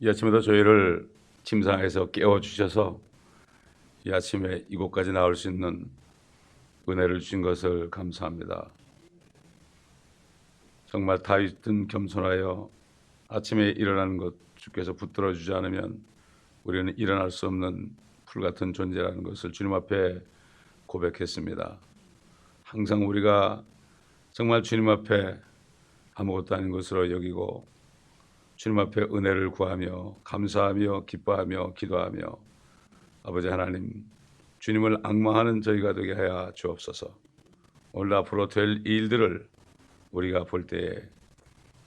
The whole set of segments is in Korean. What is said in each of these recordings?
이 아침에도 저희를 침상에서 깨워주셔서 이 아침에 이곳까지 나올 수 있는 은혜를 주신 것을 감사합니다. 정말 다윗은 겸손하여 아침에 일어나는 것 주께서 붙들어 주지 않으면 우리는 일어날 수 없는 불같은 존재라는 것을 주님 앞에 고백했습니다. 항상 우리가 정말 주님 앞에 아무것도 아닌 것으로 여기고 주님 앞에 은혜를 구하며 감사하며 기뻐하며 기도하며 아버지 하나님, 주님을 앙망하는 저희가 되게 하여 주옵소서. 오늘 앞으로 될 일들을 우리가 볼 때에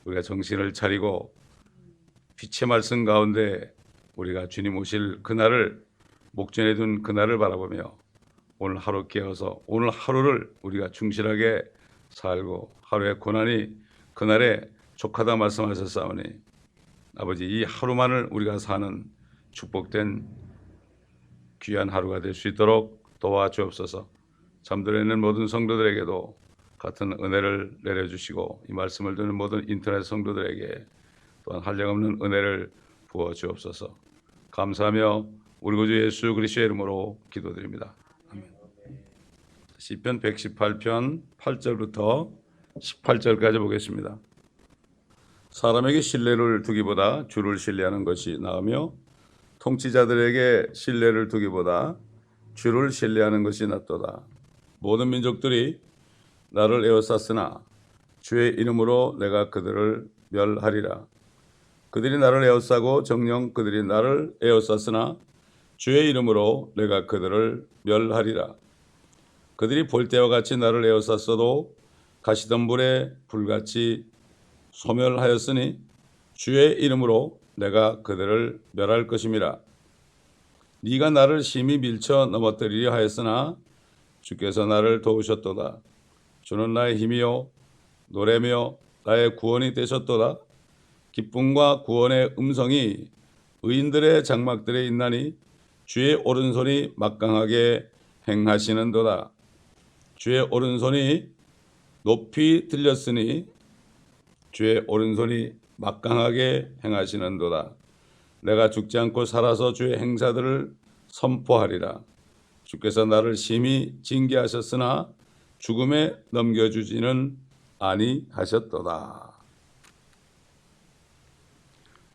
우리가 정신을 차리고 빛의 말씀 가운데 우리가 주님 오실 그날을 목전에 둔 그날을 바라보며 오늘 하루 깨어서 오늘 하루를 우리가 충실하게 살고 하루의 고난이 그날에 족하다 말씀하셨사오니 아버지, 이 하루만을 우리가 사는 축복된 귀한 하루가 될 수 있도록 도와주옵소서. 잠들어 있는 모든 성도들에게도 같은 은혜를 내려주시고 이 말씀을 듣는 모든 인터넷 성도들에게 또한 한량없는 은혜를 부어주옵소서. 감사하며 우리 구주 예수 그리스도의 이름으로 기도드립니다. 아멘. 시편 118편 8절부터 18절까지 보겠습니다. 사람에게 신뢰를 두기보다 주를 신뢰하는 것이 나으며 통치자들에게 신뢰를 두기보다 주를 신뢰하는 것이 낫도다. 모든 민족들이 나를 에워쌌으나 주의 이름으로 내가 그들을 멸하리라. 그들이 나를 에워싸고 정녕 그들이 나를 에워쌌으나 주의 이름으로 내가 그들을 멸하리라. 그들이 볼때와 같이 나를 에워쌌어도 가시덤불에 불같이 소멸하였으니 주의 이름으로 내가 그들을 멸할 것임이라. 네가 나를 심히 밀쳐 넘어뜨리려 하였으나 주께서 나를 도우셨도다. 주는 나의 힘이요 노래며 나의 구원이 되셨도다. 기쁨과 구원의 음성이 의인들의 장막들에 있나니 주의 오른손이 막강하게 행하시는도다. 주의 오른손이 높이 들렸으니 주의 오른손이 막강하게 행하시는도다. 내가 죽지 않고 살아서 주의 행사들을 선포하리라. 주께서 나를 심히 징계하셨으나 죽음에 넘겨주지는 아니하셨도다.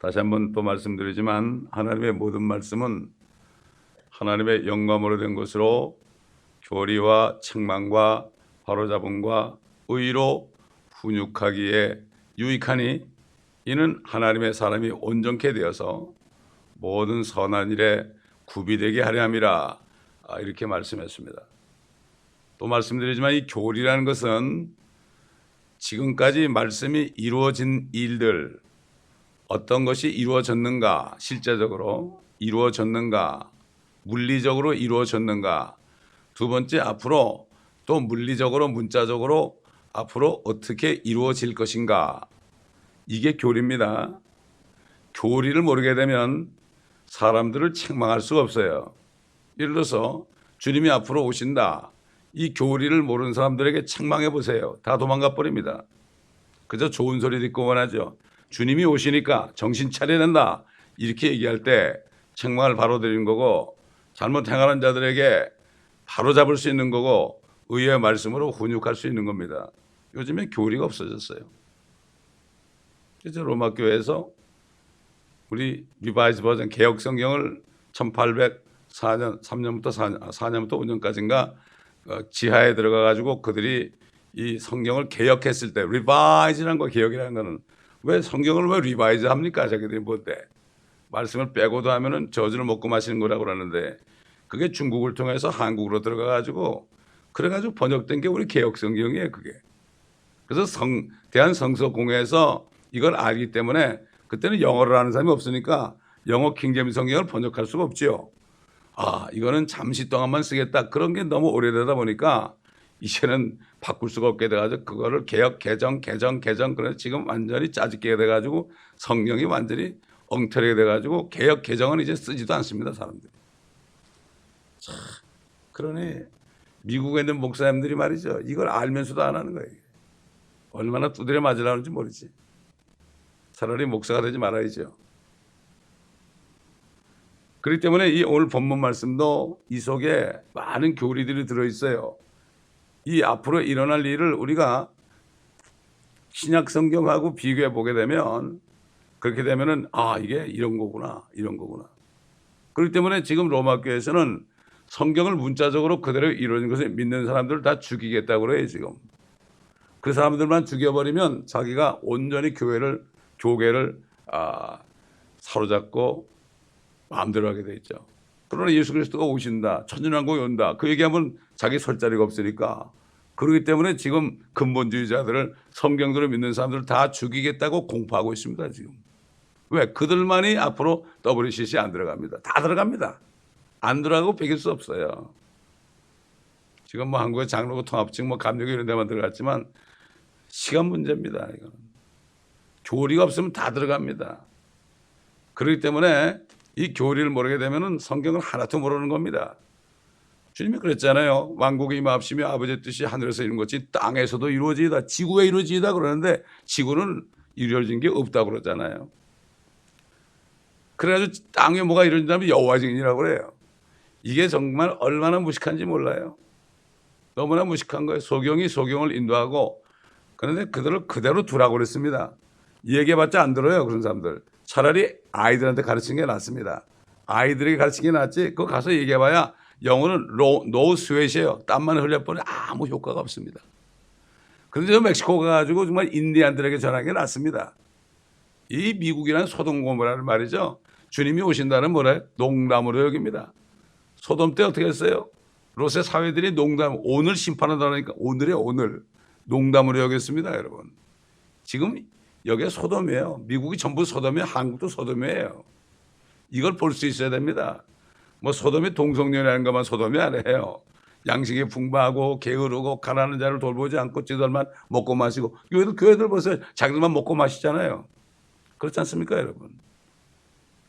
다시 한번 또 말씀드리지만 하나님의 모든 말씀은 하나님의 영감으로 된 것으로 교리와 책망과 바로잡음과 의로 훈육하기에 유익하니 이는 하나님의 사람이 온전케 되어서 모든 선한 일에 구비되게 하려 함이라. 이렇게 말씀했습니다. 또 말씀드리지만 이 교리라는 것은 지금까지 말씀이 이루어진 일들, 어떤 것이 이루어졌는가, 실제적으로 이루어졌는가, 물리적으로 이루어졌는가, 두 번째 앞으로 또 물리적으로 문자적으로 앞으로 어떻게 이루어질 것인가, 이게 교리입니다. 교리를 모르게 되면 사람들을 책망할 수가 없어요. 예를 들어서 주님이 앞으로 오신다. 이 교리를 모르는 사람들에게 책망해 보세요. 다 도망가 버립니다. 그저 좋은 소리 듣고 원하죠. 주님이 오시니까 정신 차려야 된다. 이렇게 얘기할 때 책망을 바로 드리는 거고 잘못 행하는 자들에게 바로 잡을 수 있는 거고 의의 말씀으로 훈육할 수 있는 겁니다. 요즘에 교리가 없어졌어요. 그래서 로마 교회에서 우리 리바이즈 버전 개혁 성경을 1804년 3년부터 4년부터 5년까지인가 지하에 들어가 가지고 그들이 이 성경을 개혁했을 때 리바이즈라는 거 개혁이라는 거는 왜 성경을 왜 리바이즈 합니까? 자기들이 볼 때 말씀을 빼고도 하면은 저주를 먹고 마시는 거라고 그러는데 그게 중국을 통해서 한국으로 들어가 가지고 그래 가지고 번역된 게 우리 개혁 성경이에요, 그게. 그래서 대한성서공회에서 이걸 알기 때문에 그때는 영어를 아는 사람이 없으니까 영어 킹제임스 성경을 번역할 수가 없지요. 이거는 잠시 동안만 쓰겠다. 그런 게 너무 오래되다 보니까 이제는 바꿀 수가 없게 돼가지고 그거를 개혁, 개정. 그래서 지금 완전히 짜집게 돼가지고 성경이 완전히 엉터리게 돼가지고 개혁, 개정은 이제 쓰지도 않습니다, 사람들이. 참, 그러니 미국에 있는 목사님들이 말이죠. 이걸 알면서도 안 하는 거예요. 얼마나 두드려 맞으려는지 모르지. 차라리 목사가 되지 말아야죠. 그렇기 때문에 이 오늘 본문 말씀도 이 속에 많은 교리들이 들어있어요. 이 앞으로 일어날 일을 우리가 신약 성경하고 비교해 보게 되면 그렇게 되면은 이게 이런 거구나, 이런 거구나. 그렇기 때문에 지금 로마 교회에서는 성경을 문자적으로 그대로 이루어진 것을 믿는 사람들을 다 죽이겠다고 그래요, 지금. 그 사람들만 죽여버리면 자기가 온전히 교회를 사로잡고 마음대로 하게 돼 있죠. 그러나 예수 그리스도가 오신다, 천년왕국이 온다, 그 얘기하면 자기 설 자리가 없으니까. 그렇기 때문에 지금 근본주의자들을, 성경들을 믿는 사람들을 다 죽이겠다고 공포하고 있습니다, 지금. 왜? 그들만이 앞으로 WCC 안 들어갑니다. 다 들어갑니다. 안 들어가고 베길 수 없어요. 지금 뭐 한국의 장로교 통합증, 감리교 이런 데만 들어갔지만 시간 문제입니다. 이건 교리가 없으면 다 들어갑니다. 그렇기 때문에 이 교리를 모르게 되면은 성경을 하나도 모르는 겁니다. 주님이 그랬잖아요. 왕국이 임하옵시며 아버지의 뜻이 하늘에서 이룬 것이 땅에서도 이루어지이다. 지구에 이루어지이다 그러는데 지구는 이루어진 게 없다고 그러잖아요. 그래가지고 땅에 뭐가 이루어진다면 여호와 증인이라고 그래요. 이게 정말 얼마나 무식한지 몰라요. 너무나 무식한 거예요. 소경이 소경을 인도하고, 그런데 그들을 그대로 두라고 그랬습니다. 얘기해봤자 안 들어요, 그런 사람들. 차라리 아이들한테 가르치는 게 낫습니다. 아이들에게 가르치는 게 낫지. 그거 가서 얘기해봐야 영어는 노 스웨시예요. 땀만 흘려버리면 아무 효과가 없습니다. 그런데 저 멕시코 가가지고 정말 인디안들에게 전하는 게 낫습니다. 이 미국이라는 소돔 고모라는 말이죠. 주님이 오신다는 뭐래? 농담으로 여깁니다. 소돔 때 어떻게 했어요? 롯의 사회들이 오늘 심판한다니까 오늘 농담으로 여겼습니다, 여러분. 지금 여기가 소돔이에요. 미국이 전부 소돔이에요. 한국도 소돔이에요. 이걸 볼 수 있어야 됩니다. 뭐 소돔이 동성연애하는 것만 소돔이 아니에요. 양식에 풍부하고 게으르고 가난한 자를 돌보지 않고 지들만 먹고 마시고, 교회들 보세요. 자기들만 먹고 마시잖아요. 그렇지 않습니까, 여러분?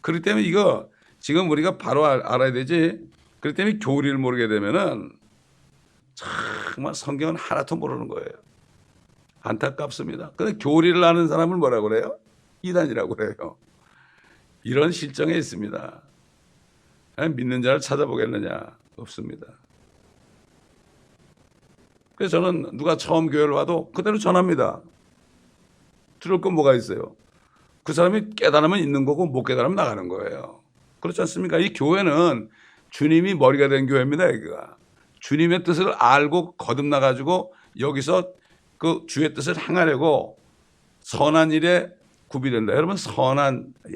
그렇기 때문에 이거 지금 우리가 바로 알아야 되지. 그렇기 때문에 교리를 모르게 되면은 정말 성경은 하나도 모르는 거예요. 안타깝습니다. 근데 교리를 아는 사람을 뭐라고 그래요? 이단이라고 그래요. 이런 실정에 있습니다. 믿는 자를 찾아보겠느냐? 없습니다. 그래서 저는 누가 처음 교회를 와도 그대로 전합니다. 들을 건 뭐가 있어요? 그 사람이 깨달으면 있는 거고 못 깨달으면 나가는 거예요. 그렇지 않습니까? 이 교회는 주님이 머리가 된 교회입니다. 여기가 주님의 뜻을 알고 거듭나가지고 여기서 그 주의 뜻을 행하려고 선한 일에 구비된다. 여러분,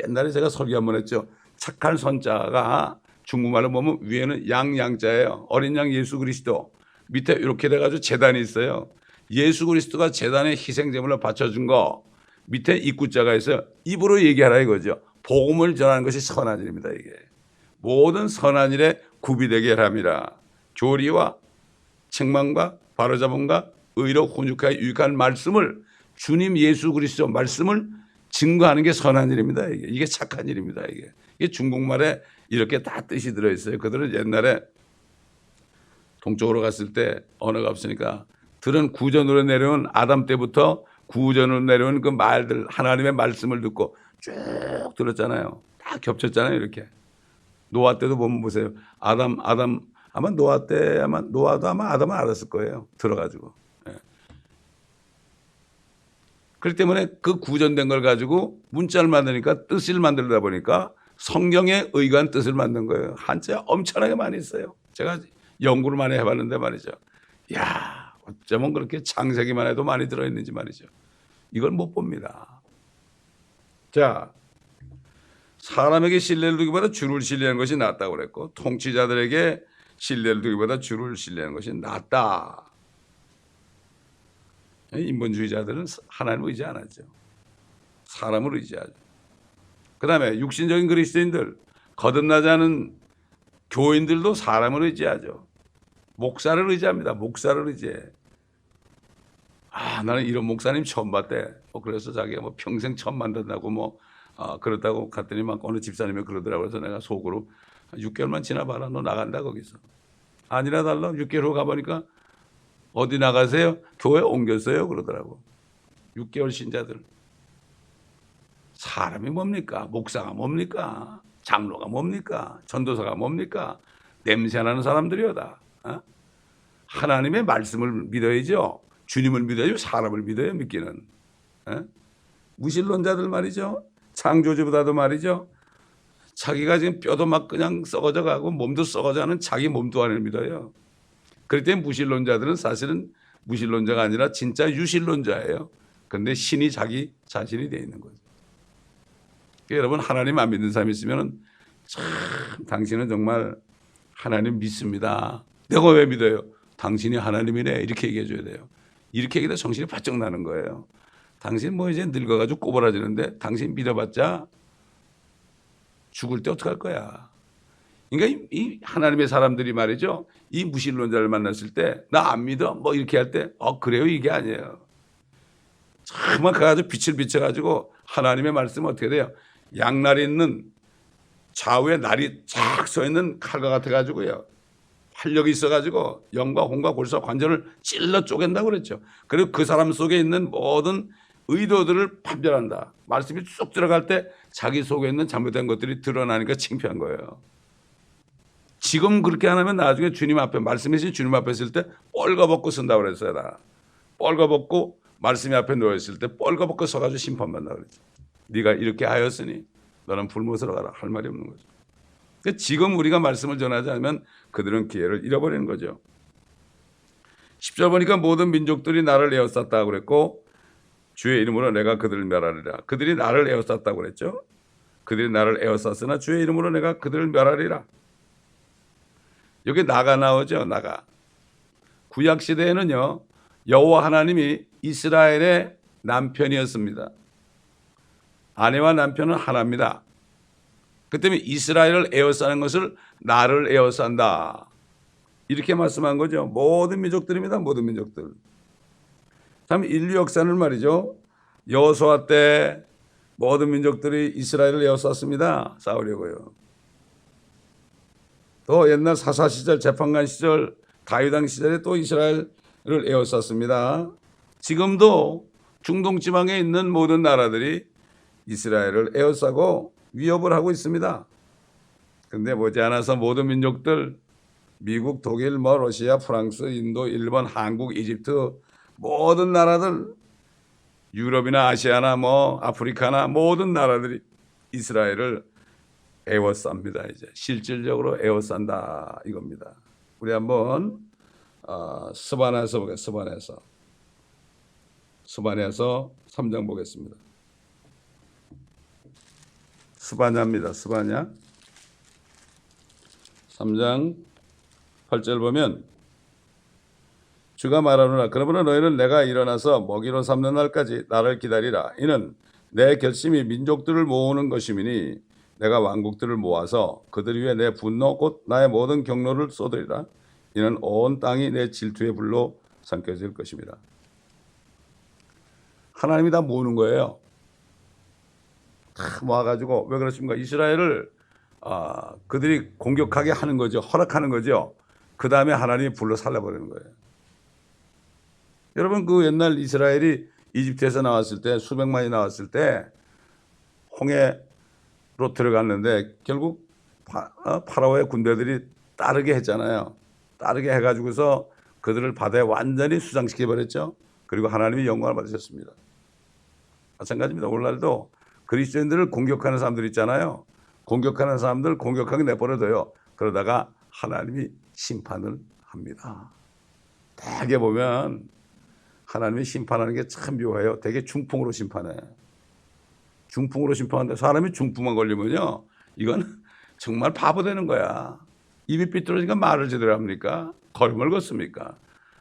옛날에 제가 설교 한번 했죠. 착한 선자가 중국말로 보면 위에는 양자예요. 어린 양 예수 그리스도, 밑에 이렇게 돼가지고 제단이 있어요. 예수 그리스도가 제단에 희생제물로 바쳐준 거, 밑에 입구자가 있어요. 입으로 얘기하라 이거죠. 복음을 전하는 것이 선한 일입니다. 이게 모든 선한 일에 구비되게 함이라. 교리와 책망과 바로잡음과 의로 훈육하여 유익한 말씀을, 주님 예수 그리스도 말씀을 증거하는 게 선한 일입니다. 이게 착한 일입니다. 이게 중국말에 이렇게 다 뜻이 들어있어요. 그들은 옛날에 동쪽으로 갔을 때 언어가 없으니까 들은 구전으로 내려온 아담 때부터 구전으로 내려온 그 말들, 하나님의 말씀을 듣고 쭉 들었잖아요. 다 겹쳤잖아요. 이렇게 노아 때도 보면 보세요. 아마 노아 때 노아도 아마 아담을 알았을 거예요. 들어가지고. 그렇기 때문에 그 구전된 걸 가지고 문자를 만드니까, 뜻을 만들다 보니까 성경에 의거한 뜻을 만든 거예요. 한자 엄청나게 많이 있어요. 제가 연구를 많이 해봤는데 말이죠. 야, 어쩌면 그렇게 창세기만 해도 많이 들어있는지 말이죠. 이걸 못 봅니다. 자, 사람에게 신뢰를 두기보다 주를 신뢰하는 것이 낫다고 그랬고, 통치자들에게 신뢰를 두기보다 주를 신뢰하는 것이 낫다. 인본주의자들은 하나님을 의지 안 하죠. 사람을 의지하죠. 그 다음에 육신적인 그리스도인들, 거듭나지 않은 교인들도 사람을 의지하죠. 목사를 의지합니다. 목사를 의지해. 나는 이런 목사님 처음 봤대. 그래서 자기가 평생 처음 만든다고 그렇다고 갔더니 어느 집사님이 그러더라고요. 그래서 내가 속으로 6개월만 지나봐라. 너 나간다 거기서. 아니라 달라. 6개월 후 가보니까 어디 나가세요? 교회 옮겼어요. 그러더라고. 6개월 신자들. 사람이 뭡니까? 목사가 뭡니까? 장로가 뭡니까? 전도사가 뭡니까? 냄새나는 사람들이여다. 하나님의 말씀을 믿어야죠. 주님을 믿어야죠. 사람을 믿어요. 믿기는. 무신론자들 말이죠. 창조주보다도 말이죠. 자기가 지금 뼈도 막 그냥 썩어져 가고 몸도 썩어져 가는 자기 몸도 안을 믿어요. 그럴 때 무신론자들은 사실은 무신론자가 아니라 진짜 유신론자예요. 그런데 신이 자기 자신이 되어 있는 거죠. 여러분 하나님 안 믿는 사람이 있으면 참 당신은 정말 하나님 믿습니다. 내가 왜 믿어요? 당신이 하나님이네. 이렇게 얘기해 줘야 돼요. 이렇게 얘기해도 정신이 바짝 나는 거예요. 당신 뭐 이제 늙어가지고 꼬부라지는데 당신 믿어봤자 죽을 때 어떡할 거야. 그러니까 이 하나님의 사람들이 말이죠. 이 무신론자를 만났을 때 나 안 믿어 뭐 이렇게 할 때 그래요 이게 아니에요. 정말 가가지고 빛을 비춰가지고 하나님의 말씀은 어떻게 돼요? 양날이 있는 좌우에 날이 쫙 서 있는 칼과 같아가지고요. 활력이 있어가지고 영과 혼과 골수와 관절을 찔러 쪼갠다고 그랬죠. 그리고 그 사람 속에 있는 모든 의도들을 판별한다. 말씀이 쏙 들어갈 때 자기 속에 있는 잘못된 것들이 드러나니까 창피한 거예요. 지금 그렇게 안 하면 나중에 주님 앞에 말씀이신 주님 앞에 있을 때 뻘거벗고 쓴다고 그랬어요. 나 뻘거벗고 말씀이 앞에 놓여있을 때 뻘거벗고 서가지고 심판받는다 그랬죠. 네가 이렇게 하였으니 너는 불못으로 가라. 할 말이 없는 거죠. 그러니까 지금 우리가 말씀을 전하지 않으면 그들은 기회를 잃어버리는 거죠. 10절 보니까 모든 민족들이 나를 에워쌌다고 그랬고 주의 이름으로 내가 그들을 멸하리라. 그들이 나를 에워쌌다고 그랬죠. 그들이 나를 에워쌌으나 주의 이름으로 내가 그들을 멸하리라. 여기 나가 나오죠. 나가. 구약시대에는요. 여호와 하나님이 이스라엘의 남편이었습니다. 아내와 남편은 하나입니다. 그 때문에 이스라엘을 에워싸는 것을 나를 에워싼다. 이렇게 말씀한 거죠. 모든 민족들입니다. 모든 민족들. 참 인류 역사는 말이죠. 여호수아 때 모든 민족들이 이스라엘을 에워쌌습니다. 싸우려고요. 또 옛날 사사 시절, 재판관 시절, 다윗왕 시절에 또 이스라엘을 에워쌌습니다. 지금도 중동 지방에 있는 모든 나라들이 이스라엘을 에워싸고 위협을 하고 있습니다. 그런데 머지않아서 모든 민족들, 미국, 독일, 러시아, 프랑스, 인도, 일본, 한국, 이집트 모든 나라들, 유럽이나 아시아나 아프리카나 모든 나라들이 이스라엘을 에워쌉니다. 이제 실질적으로 에워싼다 이겁니다. 우리 한번 스바냐서 보겠습니다. 스바냐서 3장 보겠습니다. 스바냐입니다. 스바냐 3장 8절 보면 주가 말하노라. 그러므로 너희는 내가 일어나서 먹이로 삼는 날까지 나를 기다리라. 이는 내 결심이 민족들을 모으는 것이미니 내가 왕국들을 모아서 그들 위에 내 분노 곧 나의 모든 경로를 쏟으리라. 이는 온 땅이 내 질투의 불로 삼켜질 것입니다. 하나님이 다 모으는 거예요. 다 모아가지고 왜 그렇습니까? 이스라엘을 그들이 공격하게 하는 거죠. 허락하는 거죠. 그 다음에 하나님이 불로 살려버리는 거예요. 여러분 그 옛날 이스라엘이 이집트에서 나왔을 때 수백만이 나왔을 때 홍해로 들어갔는데 결국 파라오의 군대들이 따르게 했잖아요. 따르게 해가지고서 그들을 바다에 완전히 수장시켜버렸죠. 그리고 하나님이 영광을 받으셨습니다. 마찬가지입니다. 오늘날도 그리스도인들을 공격하는 사람들 있잖아요. 공격하는 사람들 공격하게 내버려둬요. 그러다가 하나님이 심판을 합니다. 대개 보면 하나님이 심판하는 게 참 묘해요. 되게 중풍으로 심판해. 중풍으로 심판하는데 사람이 중풍만 걸리면요. 이건 정말 바보 되는 거야. 입이 삐뚤어지니까 말을 제대로 합니까? 걸음을 걷습니까?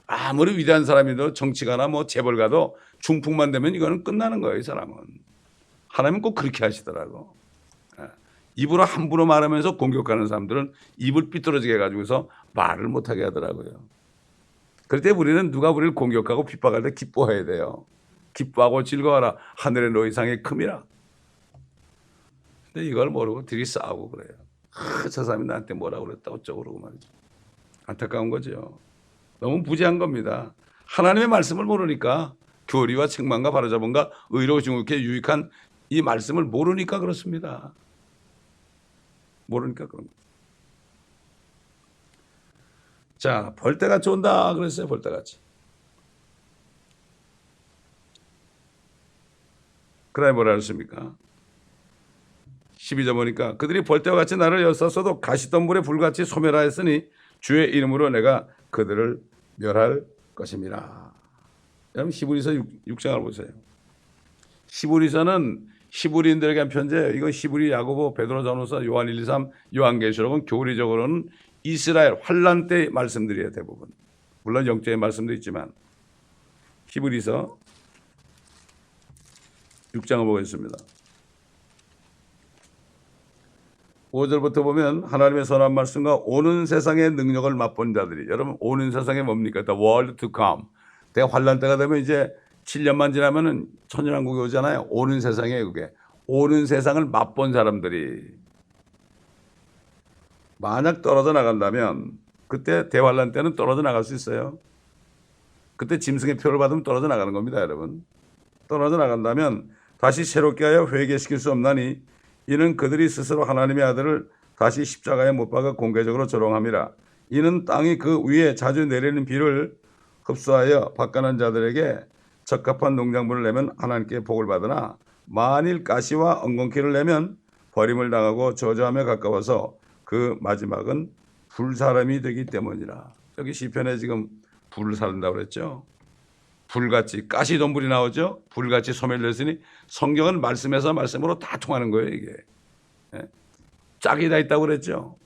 아무리 위대한 사람이도 정치가나 재벌가도 중풍만 되면 이거는 끝나는 거예요. 이 사람은. 하나님은 꼭 그렇게 하시더라고. 입으로 함부로 말하면서 공격하는 사람들은 입을 삐뚤어지게 해가지고서 말을 못하게 하더라고요. 그럴 때 우리는 누가 우리를 공격하고 핍박할 때 기뻐해야 돼요. 기뻐하고 즐거워라. 하늘의 너희 상이 큼이라. 근데 이걸 모르고 둘이 싸우고 그래요. 저 사람이 나한테 뭐라고 그랬다 어쩌고 그러고 말이죠. 안타까운 거죠. 너무 부재한 겁니다. 하나님의 말씀을 모르니까 교리와 책망과 바로잡음과 의로 중국에 유익한 이 말씀을 모르니까 그렇습니다. 모르니까 그런 거예요. 자, 벌떼같이 온다 그랬어요. 벌떼같이. 그다음에 뭐라 그랬습니까? 12절 보니까 그들이 벌떼와 같이 나를 엿쌌어도 가시덤불에 불같이 소멸하였으니 주의 이름으로 내가 그들을 멸할 것임이라. 여러분 히브리서 6장을 보세요. 히브리서는 히브리인들에게 한 편지예요. 이거 히브리, 야고보, 베드로, 전후서, 요한 1, 2, 3, 요한계시록은 교리적으로는 이스라엘 환란 때의 말씀들이에요. 대부분. 물론 영적인 말씀도 있지만. 히브리서 6장을 보겠습니다. 5절부터 보면 하나님의 선한 말씀과 오는 세상의 능력을 맛본 자들이, 여러분 오는 세상에 뭡니까? The world to come. 대환란 때가 되면 이제 7년만 지나면은 천년왕국이 오잖아요. 오는 세상에 그게. 오는 세상을 맛본 사람들이 만약 떨어져 나간다면 그때 대환란 때는 떨어져 나갈 수 있어요. 그때 짐승의 표를 받으면 떨어져 나가는 겁니다, 여러분. 떨어져 나간다면 다시 새롭게 하여 회개시킬 수 없나니 이는 그들이 스스로 하나님의 아들을 다시 십자가에 못 박아 공개적으로 조롱함이라. 이는 땅이 그 위에 자주 내리는 비를 흡수하여 바가는 자들에게 적합한 농작물을 내면 하나님께 복을 받으나 만일 가시와 엉겅퀴를 내면 버림을 당하고 저주함에 가까워서 그 마지막은 불사람이 되기 때문이라. 여기 시편에 지금 불을 사른다고 그랬죠. 불같이 가시덤불이 나오죠. 불같이 소멸됐으니 성경은 말씀에서 말씀으로 다 통하는 거예요. 이게 짝이 다 있다고 그랬죠.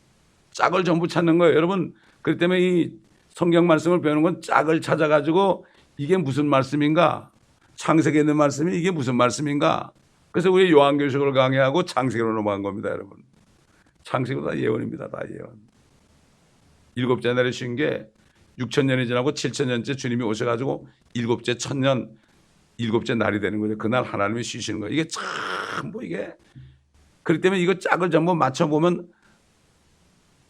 짝을 전부 찾는 거예요. 여러분 그렇기 때문에 이 성경 말씀을 배우는 건 짝을 찾아가지고 이게 무슨 말씀인가, 창세기에 있는 말씀이 이게 무슨 말씀인가. 그래서 우리 요한계시록을 강의하고 창세기로 넘어간 겁니다. 여러분 창세기도 다 예언입니다. 다 예언. 7째 내리신 게 6,000년이 지나고 7,000년째 주님이 오셔가지고 7째 천년 7째 날이 되는 거죠. 그날 하나님이 쉬시는 거예요. 이게 참 뭐 이게 그렇기 때문에 이거 짝을 전부 맞춰보면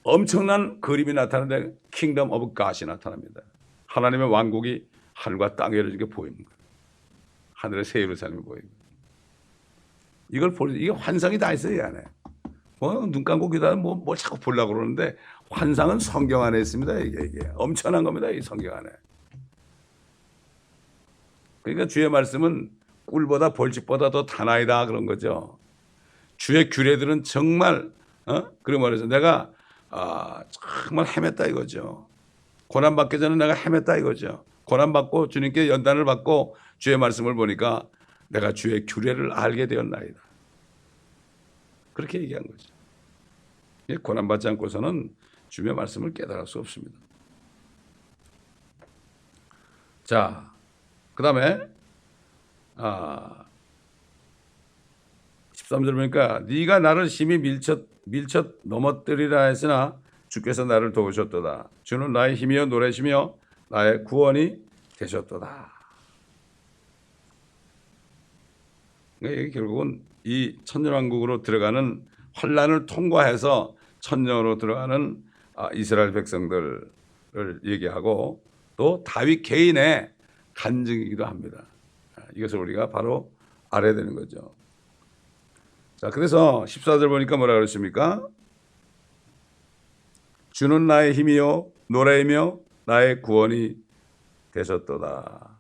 엄청난 그림이 나타나는데 킹덤 오브 갓이 나타납니다. 하나님의 왕국이 하늘과 땅에 이렇게 보이는 거예요. 하늘의 새 예루살렘이 보이는 거예요. 이걸 볼 이게 환상이 다 있어요. 이 안에. 눈 감고 기다려 뭘 자꾸 보려고 그러는데 환상은 성경 안에 있습니다. 이게 엄청난 겁니다. 이 성경 안에. 그러니까 주의 말씀은 꿀보다 벌집보다 더 단아이다 그런 거죠. 주의 규례들은 정말 그런 말해서 내가 정말 헤맸다 이거죠. 고난 받기 전에 내가 헤맸다 이거죠. 고난 받고 주님께 연단을 받고 주의 말씀을 보니까 내가 주의 규례를 알게 되었나이다. 그렇게 얘기한 거죠. 고난 받지 않고서는 주의 말씀을 깨달을 수 없습니다. 자, 그 다음에 13절 보니까 네가 나를 심히 밀쳐 넘어뜨리라 했으나 주께서 나를 도우셨도다. 주는 나의 힘이여 노래시며 나의 구원이 되셨도다. 그러니까 이게 결국은 이 천년왕국으로 들어가는 환란을 통과해서 천년으로 들어가는 이스라엘 백성들을 얘기하고 또 다윗 개인의 간증이기도 합니다. 이것을 우리가 바로 알아야 되는 거죠. 자, 그래서 14절 보니까 뭐라 그랬습니까? 주는 나의 힘이요 노래이며 나의 구원이 되셨도다.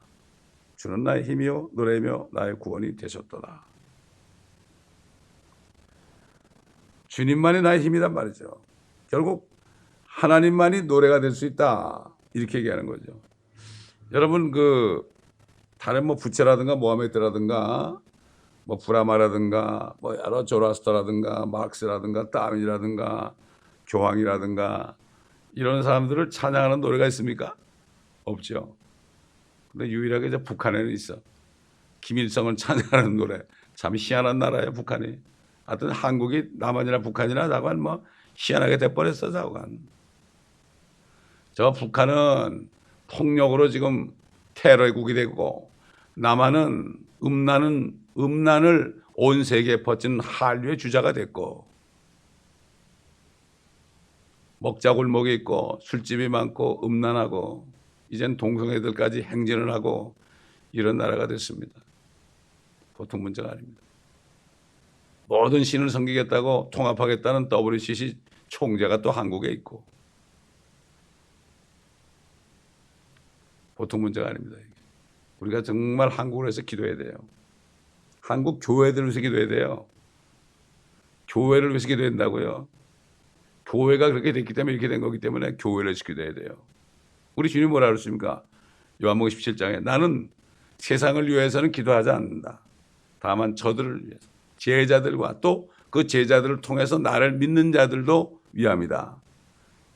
주는 나의 힘이요 노래이며 나의 구원이 되셨도다. 주님만이 나의 힘이란 말이죠. 결국 하나님만이 노래가 될 수 있다 이렇게 얘기하는 거죠. 여러분 다른 부처라든가 모하메드라든가 브라마라든가 여러 조라스터라든가 마르크스라든가 다윈이라든가 교황이라든가 이런 사람들을 찬양하는 노래가 있습니까? 없죠. 근데 유일하게 이제 북한에는 있어. 김일성을 찬양하는 노래. 참 희한한 나라예요, 북한이. 하여튼 한국이 남한이나 북한이나 자관 희한하게 돼버렸어, 자관. 저 북한은 폭력으로 지금 테러국이 되고 남한은 음란을 온 세계에 퍼진 한류의 주자가 됐고 먹자골목에 있고 술집이 많고 음란하고 이젠 동성애들까지 행진을 하고 이런 나라가 됐습니다. 보통 문제가 아닙니다. 모든 신을 섬기겠다고 통합하겠다는 WCC 총재가 또 한국에 있고. 보통 문제가 아닙니다. 이게. 우리가 정말 한국을 위해서 기도해야 돼요. 한국 교회들을 위해서 기도해야 돼요. 교회를 위해서 기도해야 된다고요. 교회가 그렇게 됐기 때문에 이렇게 된 거기 때문에 교회를 위해서 기도해야 돼요. 우리 주님이 뭐라 그랬습니까? 요한복음 17장에 나는 세상을 위해서는 기도하지 않는다. 다만 저들을 위해서 제자들과 또 그 제자들을 통해서 나를 믿는 자들도 위함이다.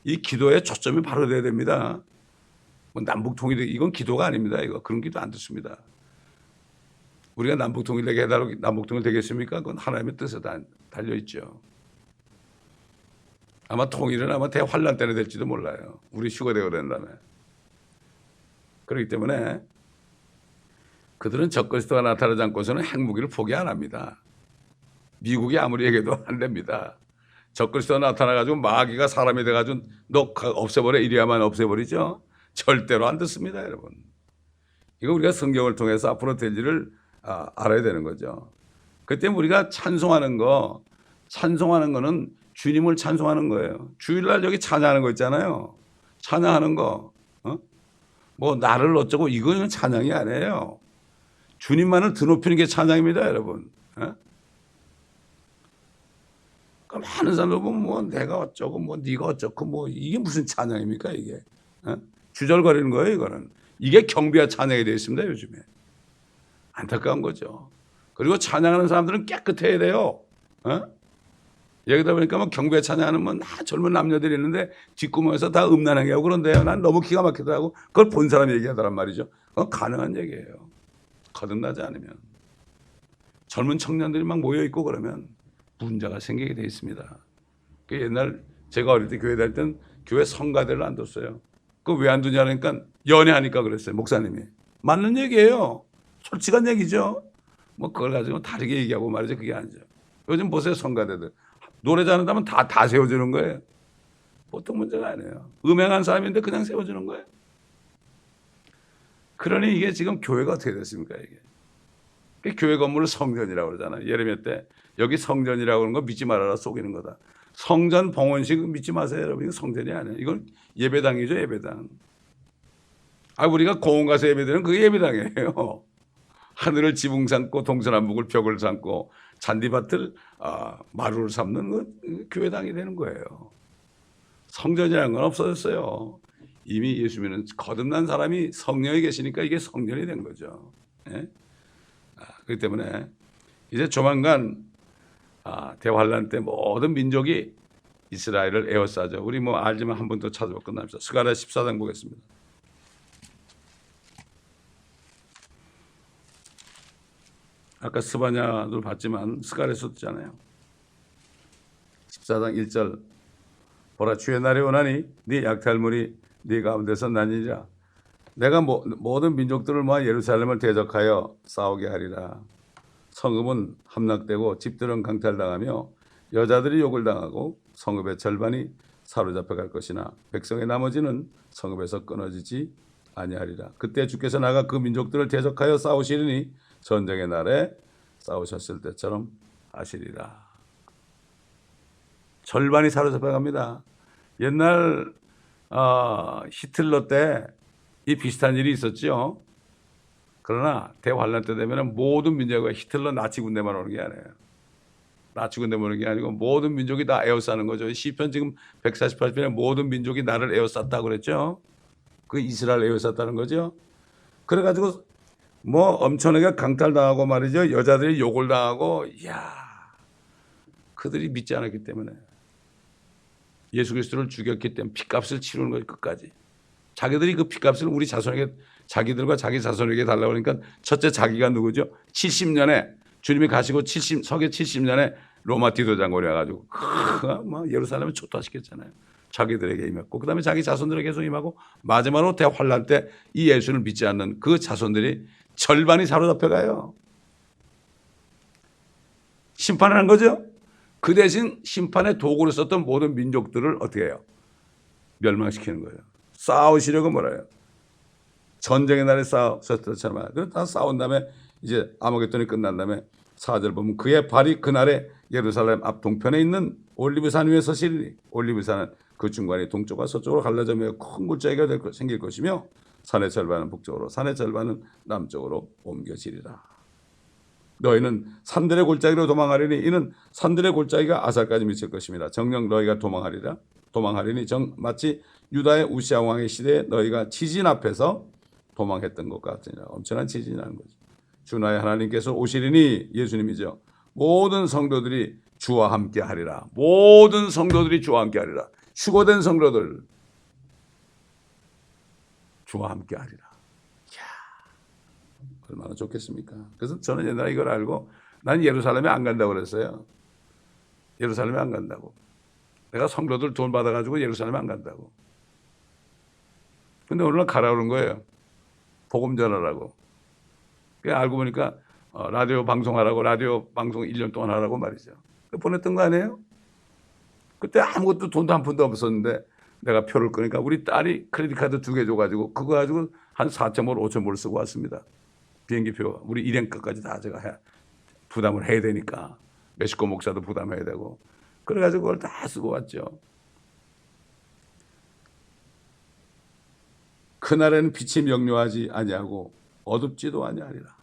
이 기도의 초점이 바로 돼야 됩니다. 뭐 남북 통일 이건 기도가 아닙니다. 이거 그런 기도 안 듣습니다. 우리가 남북 통일되게 해달라고 남북 통일 되겠습니까? 그건 하나님의 뜻에 달려 있죠. 아마 통일은 아마 대환란 때는 될지도 몰라요. 우리 휴가되고 된다면. 그렇기 때문에 그들은 적그리스도가 나타나지 않고서는 핵무기를 포기 안 합니다. 미국이 아무리 얘기해도 안 됩니다. 적그리스도가 나타나가지고 마귀가 사람이 돼가지고 너 없애버려 이래야만 없애버리죠. 절대로 안 듣습니다, 여러분. 이거 우리가 성경을 통해서 앞으로 될 일을 알아야 되는 거죠. 그때 우리가 찬송하는 거는 주님을 찬송하는 거예요. 주일날 여기 찬양하는 거 있잖아요. 찬양하는 거, 뭐 나를 어쩌고 이거는 찬양이 아니에요. 주님만을 드높이는 게 찬양입니다, 여러분. 많은 사람들 보면 뭐 내가 어쩌고 뭐 네가 어쩌고 뭐 이게 무슨 찬양입니까 이게? 주절거리는 거예요 이거는. 이게 경비와 찬양이 되어 있습니다 요즘에. 안타까운 거죠. 그리고 찬양하는 사람들은 깨끗해야 돼요. 여기다 보니까 뭐 경비와 찬양하는 뭐 젊은 남녀들이 있는데 뒷구멍에서 다 음란하게 하고 그런데요. 난 너무 기가 막히더라고. 그걸 본 사람이 얘기하더란 말이죠. 그건 가능한 얘기예요. 거듭나지 않으면. 젊은 청년들이 막 모여있고 그러면 문제가 생기게 돼 있습니다. 그 옛날 제가 어릴 때 교회 다닐 땐 교회 성가대를 안 뒀어요. 그 왜 안 두냐니까 연애하니까 그랬어요. 목사님이. 맞는 얘기예요. 솔직한 얘기죠. 뭐 그걸 가지고 다르게 얘기하고 말이죠. 그게 아니죠. 요즘 보세요. 성가대들. 노래 잘한다면 다 세워주는 거예요. 보통 문제가 아니에요. 음행한 사람인데 그냥 세워주는 거예요. 그러니 이게 지금 교회가 어떻게 됐습니까 이게. 교회 건물을 성전이라고 그러잖아요. 예레미야 때 여기 성전이라고 하는 거 믿지 말아라 속이는 거다. 성전 봉헌식 믿지 마세요 여러분. 이거 성전이 아니에요. 이건 예배당이죠 예배당. 우리가 공원 가서 예배드리는 그게 예배당이에요. 하늘을 지붕 삼고 동서남북을 벽을 삼고 잔디밭을 마루를 삼는 건 교회당이 되는 거예요. 성전이라는 건 없어졌어요. 이미 예수 믿는 거듭난 사람이 성령에 계시니까 이게 성전이 된 거죠. 예? 그렇기 때문에 이제 조만간 대환란 때 모든 민족이 이스라엘을 에워싸죠. 우리 뭐 알지만 한 번 더 찾아보고 끝납시다. 스가랴 14장 보겠습니다. 아까 스바냐도 봤지만 스가랴에서 있잖아요. 14장 1절 보라 주의 날이 오나니 네 약탈물이 네 가운데서 나뉘리라. 내가 모든 민족들을 모아 예루살렘을 대적하여 싸우게 하리라. 성읍은 함락되고 집들은 강탈당하며 여자들이 욕을 당하고 성읍의 절반이 사로잡혀 갈 것이나 백성의 나머지는 성읍에서 끊어지지 아니하리라. 그때 주께서 나가 그 민족들을 대적하여 싸우시리니 전쟁의 날에 싸우셨을 때처럼 하시리라. 절반이 사로잡혀 갑니다. 옛날 히틀러 때 이 비슷한 일이 있었죠. 그러나 대환란 때 되면 모든 민족이 히틀러 나치 군대만 오는 게 아니에요. 나치 군대만 오는 게 아니고 모든 민족이 다 에워싸는 거죠. 시편 지금 148편에 모든 민족이 나를 에워쌌다고 그랬죠. 그 이스라엘 에워쌌다는 거죠. 그래가지고 뭐 엄청나게 강탈당하고 말이죠. 여자들이 욕을 당하고 이야 그들이 믿지 않았기 때문에 예수 그리스도를 죽였기 때문에 핏값을 치르는 거예요. 끝까지. 자기들이 그 핏값을 우리 자손에게 자기들과 자기 자손에게 달라고 하니까 첫째 자기가 누구죠? 70년에 주님이 가시고 서기 70년에 로마 디도 장군이 와가지고 뭐 예루살렘을 초토화시켰잖아요. 자기들에게 임했고 그 다음에 자기 자손들에게 계속 임하고 마지막으로 대환란 때 이 예수를 믿지 않는 그 자손들이 절반이 사로잡혀가요. 심판하는 거죠. 그 대신 심판의 도구로 썼던 모든 민족들을 어떻게 해요? 멸망시키는 거예요. 싸우시려고 뭐래요? 전쟁의 날에 싸우셨잖아요. 다 싸운 다음에 이제 아마겟돈이 끝난 다음에 4절 보면 그의 발이 그날에 예루살렘 앞 동편에 있는 올리브산 위에 서시리니 올리브산은 그 중간이 동쪽과 서쪽으로 갈라져 매우 큰 골짜기가 생길 것이며 산의 절반은 북쪽으로 산의 절반은 남쪽으로 옮겨지리라. 너희는 산들의 골짜기로 도망하리니 이는 산들의 골짜기가 아살까지 미칠 것입니다. 정녕 너희가 도망하리니 마치 유다의 우시아 왕의 시대에 너희가 지진 앞에서 도망했던 것 같으니라. 엄청난 지진이라는 거죠. 주 나의 하나님께서 오시리니 예수님이죠. 모든 성도들이 주와 함께 하리라. 모든 성도들이 주와 함께 하리라. 휴거된 성도들 주와 함께 하리라. 이야, 얼마나 좋겠습니까? 그래서 저는 옛날에 이걸 알고 난 예루살렘에 안 간다고 그랬어요. 예루살렘에 안 간다고. 내가 성도들 돈 받아가지고 예루살렘에 안 간다고. 근데 오늘 날 가라 그런 거예요. 복음 전하라고. 알고 보니까 라디오 방송하라고 라디오 방송 1년 동안 하라고 말이죠. 보냈던 거 아니에요? 그때 아무것도 돈도 한 푼도 없었는데 내가 표를 끄니까 우리 딸이 크레딧 카드 2개 줘가지고 그거 가지고 한 4,500, 5,000불 쓰고 왔습니다. 비행기표 우리 일행까지 다 제가 부담을 해야 되니까 멕시코 목사도 부담해야 되고 그래가지고 그걸 다 쓰고 왔죠. 그날에는 빛이 명료하지 아니하고 어둡지도 아니하리라.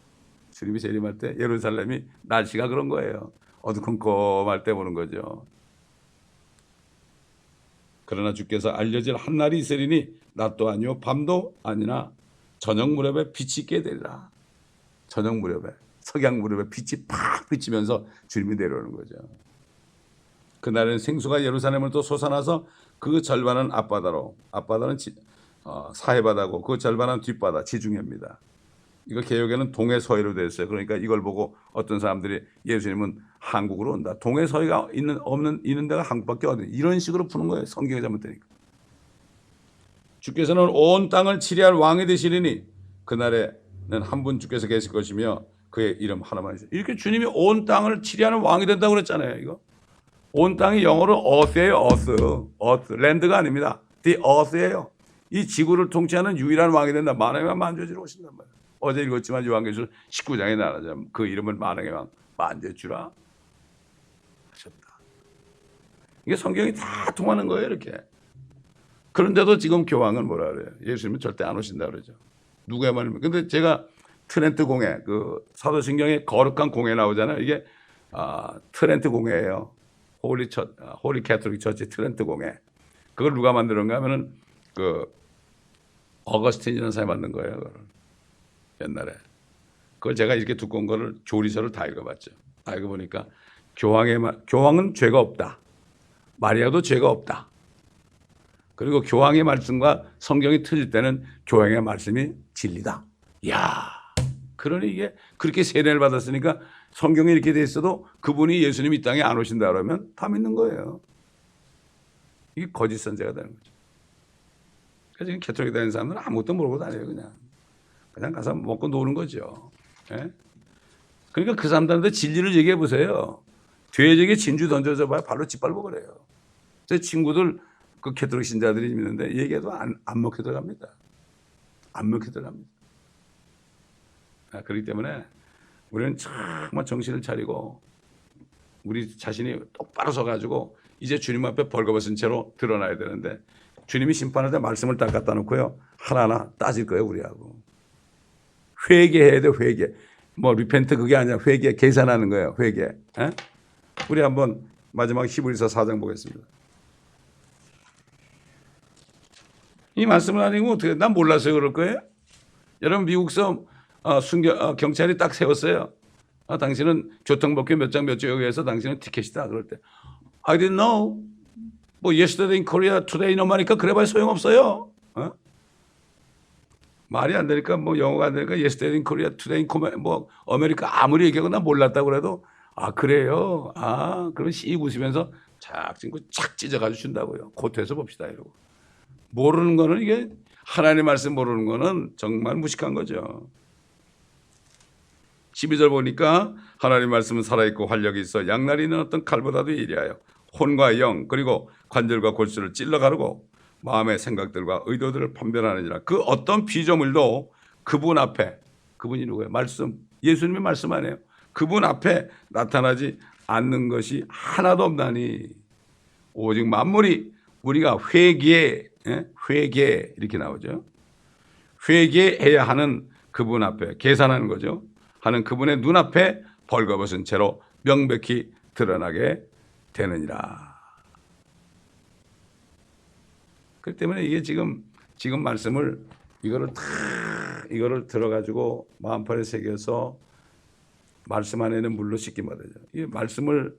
주님이 재림할 때 예루살렘이 날씨가 그런 거예요. 어두컴컴할 때 보는 거죠. 그러나 주께서 알려질 한날이 있으리니 낮도 아니요 밤도 아니나 저녁 무렵에 빛이 있게 되리라. 저녁 무렵에 석양 무렵에 빛이 팍 비치면서 주님이 내려오는 거죠. 그날은 생수가 예루살렘을 또 솟아나서 그 절반은 앞바다로 앞바다는 사해바다고 그 절반은 뒷바다 지중해입니다. 이거 개혁에는 동해 서해로 되어 있어요. 그러니까 이걸 보고 어떤 사람들이 예수님은 한국으로 온다. 동해 서해가 있는 데가 한국밖에 없다. 이런 식으로 푸는 거예요. 성경이 잘못되니까. 주께서는 온 땅을 치리할 왕이 되시리니 그날에는 한 분 주께서 계실 것이며 그의 이름 하나만이죠. 이렇게 주님이 온 땅을 치리하는 왕이 된다고 그랬잖아요. 이거 온 땅이 영어로 earth예요. earth. 랜드가 아닙니다. the earth예요. 이 지구를 통치하는 유일한 왕이 된다. 만왕의 왕 만주주로 오신단 말이에요. 어제 읽었지만 요한계시록 19장에 나오죠. 그 이름을 만왕의 왕 만주주라 하셨다. 이게 성경이 다 통하는 거예요. 이렇게. 그런데도 지금 교황은 뭐라 그래요? 예수님은 절대 안 오신다 그러죠. 누구의 말입니까? 근데 제가 트렌트 공회, 그 사도신경에 거룩한 공회 나오잖아요. 이게 트렌트 공회예요. 홀리 캐톨릭 처치 트렌트 공회. 그걸 누가 만드는가 하면은 그 어거스틴이라는 사람이 만든 거예요. 그걸. 옛날에. 그걸 제가 이렇게 두꺼운 거를 조리서를 다 읽어봤죠. 다 읽어보니까 교황은 죄가 없다. 마리아도 죄가 없다. 그리고 교황의 말씀과 성경이 틀릴 때는 교황의 말씀이 진리다. 이야, 그러니 이게 그렇게 세례를 받았으니까 성경에 이렇게 돼 있어도 그분이 예수님이 이 땅에 안 오신다 그러면 다 믿는 거예요. 이게 거짓 선제가 되는 거죠. 그래서 지금 개토릭 다니는 사람들은 아무것도 모르고 다녀요. 그냥 가서 먹고 노는 거죠. 예? 그러니까 그 사람들한테 진리를 얘기해 보세요. 돼지에게 진주 던져줘 봐요. 발로 짓밟고 그래요. 제 친구들 그 개토릭 신자들이 믿는데 얘기해도 안 먹혀 들어갑니다. 안 먹혀 들어갑니다. 그렇기 때문에 우리는 정말 정신을 차리고 우리 자신이 똑바로 서가지고 이제 주님 앞에 벌거벗은 채로 드러나야 되는데 주님이 심판할 때 말씀을 딱 갖다 놓고요. 하나하나 따질 거예요. 우리하고. 회개해야 돼. 회개. 뭐 리펜트 그게 아니라 회개. 계산하는 거예요. 회개. 에? 우리 한번 마지막 히브리서 4장 보겠습니다. 이 말씀을 아니고 어떻게 난 몰라서 그럴 거예요? 여러분 미국서 경찰이 딱 세웠어요. 당신은 교통법규 몇 장 몇 조에 의해서 당신은 티켓이다. 그럴 때 I didn't know. 뭐 yesterday in Korea, today in America 그래봐야 소용없어요. 말이 안 되니까 뭐 영어가 안 되니까 yesterday in Korea, today in 뭐 아메리카 아무리 얘기하고 나 몰랐다고 그래도 그래요. 그러면 씩 웃으면서 착 찢어가지고 준다고요. 고토에서 봅시다 이러고. 모르는 거는 이게 하나님의 말씀 모르는 거는 정말 무식한 거죠. 12절 보니까 하나님의 말씀은 살아있고 활력이 있어 양날이 있는 어떤 칼보다도 예리하여 혼과 영 그리고 관절과 골수를 찔러 가르고 마음의 생각들과 의도들을 판별하느니라. 그 어떤 피조물도 그분 앞에 그분이 누구예요? 말씀 예수님의 말씀 아니에요. 그분 앞에 나타나지 않는 것이 하나도 없나니 오직 만물이 우리가 회개 이렇게 나오죠. 회개해야 하는 그분 앞에 계산하는 거죠. 하는 그분의 눈앞에 벌거벗은 채로 명백히 드러나게 되느니라. 그렇기 때문에 이게 지금 말씀을 이거를 들어가지고 마음판에 새겨서 말씀 안에는 물로 씻기 말이죠. 이 말씀을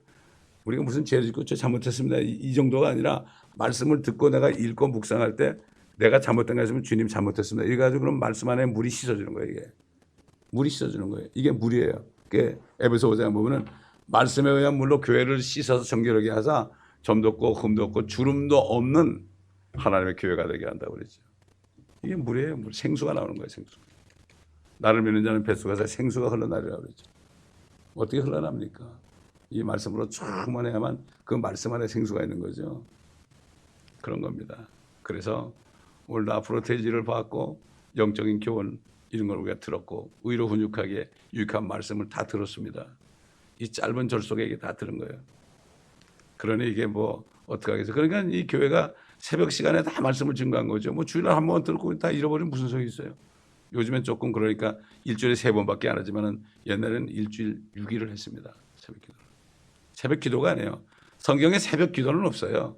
우리가 무슨 죄를 짓고 잘못했습니다 이 정도가 아니라 말씀을 듣고 내가 읽고 묵상할 때 내가 잘못된 거 있으면 주님 잘못했습니다. 이래가지고 그럼 말씀 안에 물이 씻어주는 거예요. 이게 물이 씻어주는 거예요. 이게 물이에요. 그게 에베소 5장에 보면은 말씀에 의한 물로 교회를 씻어서 정결하게 하사 점도 없고 흠도 없고 주름도 없는 하나님의 교회가 되게 한다고 그러죠. 이게 물이에요. 물. 생수가 나오는 거예요. 생수. 나를 믿는 자는 뱃속에서 생수가 흘러나리라고 그러죠. 어떻게 흘러납니까? 이 말씀으로 충만해야만 그 말씀 안에 생수가 있는 거죠. 그런 겁니다. 그래서 오늘 앞으로 대지를 받고 영적인 교훈 이런 걸 우리가 들었고 의로 훈육하게 유익한 말씀을 다 들었습니다. 이 짧은 절 속에 이게 다 들은 거예요. 그러니 이게 뭐 어떻게 하겠어요? 그러니까 이 교회가 새벽 시간에 다 말씀을 증거한 거죠. 뭐 주일날 한 번 듣고 다 잃어버리면 무슨 소용이 있어요? 요즘엔 조금 그러니까 일주일에 3번밖에 안 하지만은 옛날에는 일주일 6일을 했습니다. 새벽 기도를. 새벽 기도가 아니에요. 성경에 새벽 기도는 없어요.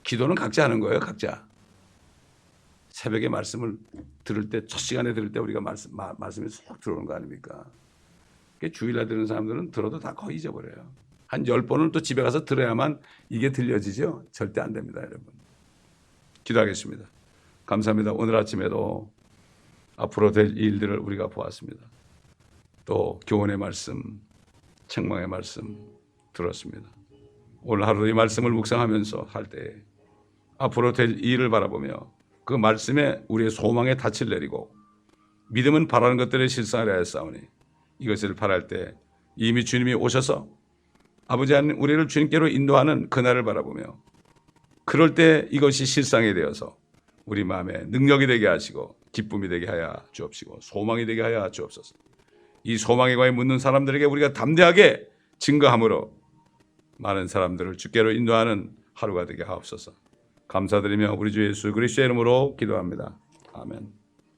기도는 각자 하는 거예요. 각자. 새벽에 말씀을 들을 때 첫 시간에 들을 때 우리가 말씀이 쏙 들어오는 거 아닙니까? 주일날 들은 사람들은 들어도 다 거의 잊어버려요. 한 10번은 또 집에 가서 들어야만 이게 들려지죠. 절대 안 됩니다, 여러분. 기도하겠습니다. 감사합니다. 오늘 아침에도 앞으로 될 일들을 우리가 보았습니다. 또 교훈의 말씀, 책망의 말씀 들었습니다. 오늘 하루도 이 말씀을 묵상하면서 할 때 앞으로 될 일을 바라보며 그 말씀에 우리의 소망의 닻을 내리고 믿음은 바라는 것들의 실상을 하였사오니 이것을 바랄 때 이미 주님이 오셔서 아버지 하나님 우리를 주님께로 인도하는 그날을 바라보며 그럴 때 이것이 실상이 되어서 우리 마음에 능력이 되게 하시고 기쁨이 되게 하여 주옵시고 소망이 되게 하여 주옵소서. 이 소망에 관해 묻는 사람들에게 우리가 담대하게 증거함으로 많은 사람들을 주께로 인도하는 하루가 되게 하옵소서. 감사드리며 우리 주 예수 그리스도의 이름으로 기도합니다. 아멘.